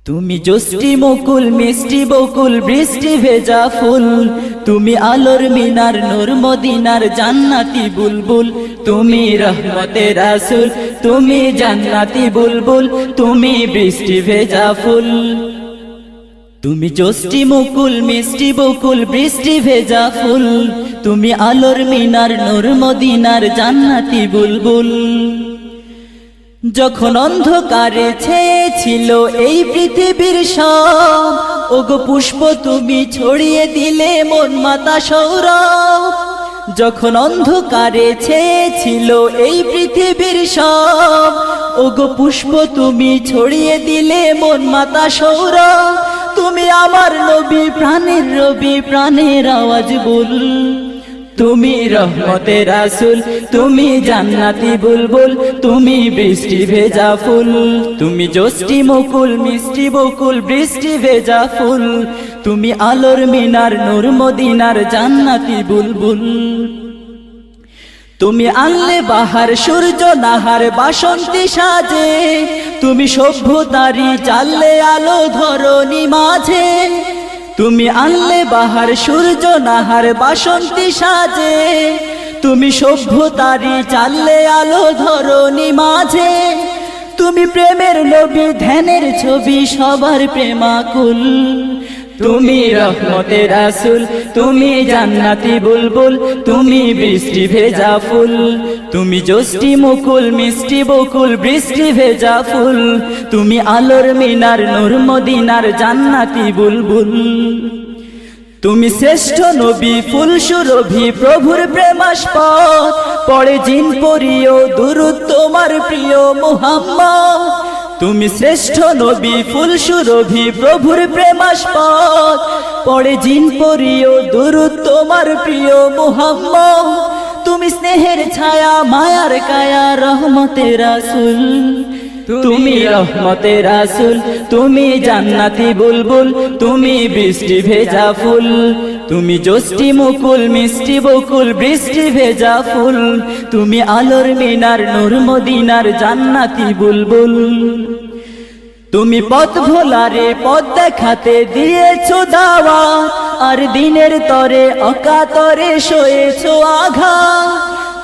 তুমি জষ্টি মুকুল মিষ্টি বকুল বৃষ্টি ভেজা ফুল, তুমি আলোর মিনার নূর মদিনার জান্নাতি বুলবুল, তুমি রহমতের রাসূল, তুমি জান্নাতি বুলবুল, তুমি বৃষ্টি ভেজা ফুল। তুমি জষ্টি মুকুল মিষ্টি বকুল বৃষ্টি ভেজা ফুল, তুমি আলোর মিনার নূর মদিনার জান্নাতি বুলবুল। যখন অন্ধকারে ছেয়েছিল এই পৃথিবীর সব, ওগো পুষ্প তুমি ছড়িয়ে দিলে মন মাতা সৌরভ। যখন অন্ধকারে ছেয়েছিল এই পৃথিবীর সব, ওগো পুষ্প তুমি ছড়িয়ে দিলে মন মাতা সৌরভ। তুমি আমার নবী প্রাণের রবি প্রাণের আওয়াজ বল, তুমি রহমতের রাসূল, তুমি জান্নাতি বুলবুল, তুমি বৃষ্টি ভেজা ফুল। তুমি জষ্টি মুকুল মিষ্টি বকুল বৃষ্টি ভেজা ফুল, তুমি আলোর মিনার নূর মদিনার জান্নাতি বুলবুল। তুমি আনলে বাহার সূর্য নাহার বাসন্তী সাজে, তুমি সভ্যতারি চাললে আলো ধরণী মাঝে। তুমি আনলে বাহার সূর্য নাহার বাসন্তী সাজে, তুমি সভ্যতারি চাললে আলো ধরণী মাঝে। তুমি প্রেমের নবী ধ্যানের ছবি সবার প্রেমাকুল, তুমি রহমতের রাসূল, তুমি জান্নাতি বুলবুল, তুমি বৃষ্টি ভেজা ফুল। তুমি জষ্টি মুকুল মিষ্টি বকুল বৃষ্টি ভেজা ফুল, তুমি আলোর মিনার নূর মদিনার জান্নাতি বুলবুল। তুমি শ্রেষ্ঠ নবী ফুল সুরভি প্রভুর প্রেমাস্পদ, পড়ে জিন পরিও দুরূদ তোমার প্রিয় মুহাম্মদ। তুমি শ্রেষ্ঠ নবী ফুল সুরভি প্রভুর প্রেমাস্পদ, পড়ে জিন পরিও দুরূদ তোমার প্রিয় মুহাম্মদ। তুমি স্নেহের ছায়া মায়ার কায়া রহমতের রাসূল, তুমি রহমতের রাসূল, তুমি জান্নাতি বুলবুল, তুমি বৃষ্টি ভেজা ফুল। তুমি জষ্টি মুকুল মিষ্টি বকুল বৃষ্টি ভেজা ফুল, তুমি আলোর মিনার নূর মদিনার জান্নাতি বুলবুল। তুমি পথ ভোলারে পথ দেখাতে দিয়েছো দাওয়াত, আর দিনের তরে অকাতরে সয়েছো আঘাত।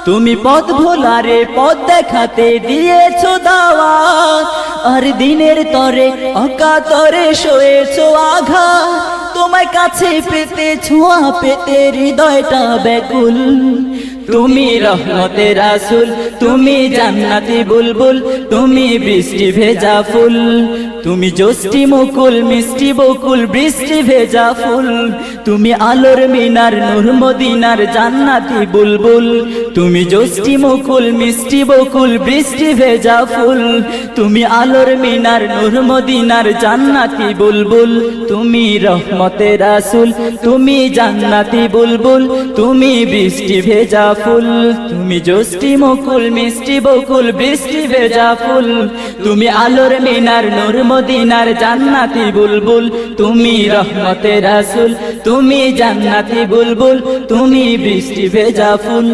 তুমি পথ ভোলারে পথ দেখাতে দিয়েছো দাওয়াত, আর দিনের তরে অকাতরে সয়েছো আঘাত। তোমায় কাছে পেতে ছোঁয়া পেতে হৃদয়টা ব্যাকুল, তুমি রহমতের রাসূল, তুমি জান্নাতি বুলবুল, তুমি বৃষ্টি ভেজা ফুল। তুমি জষ্টি মুকুল মিষ্টি বকুল বৃষ্টি ভেজা ফুল, তুমি আলোর মিনার নূর মদিনার জান্নাতি বুলবুল। তুমি জষ্টি মুকুল মিষ্টি বকুল বৃষ্টি ভেজা ফুল, তুমি আলোর মিনার নূর মদিনার জান্নাতি বুলবুল। তুমি রহমতের রাসূল, তুমি জান্নাতি বুলবুল, তুমি বৃষ্টি ভেজা ফুল। তুমি জষ্টি মুকুল মিষ্টি বকুল বৃষ্টি ভেজা ফুল, তুমি আলোর মিনার নূর মদিনার জান্নাতি বুলবুল। তুমি রহমতের রাসূল, তুমি জান্নাতি বুলবুল, তুমি বৃষ্টি ভেজা ফুল।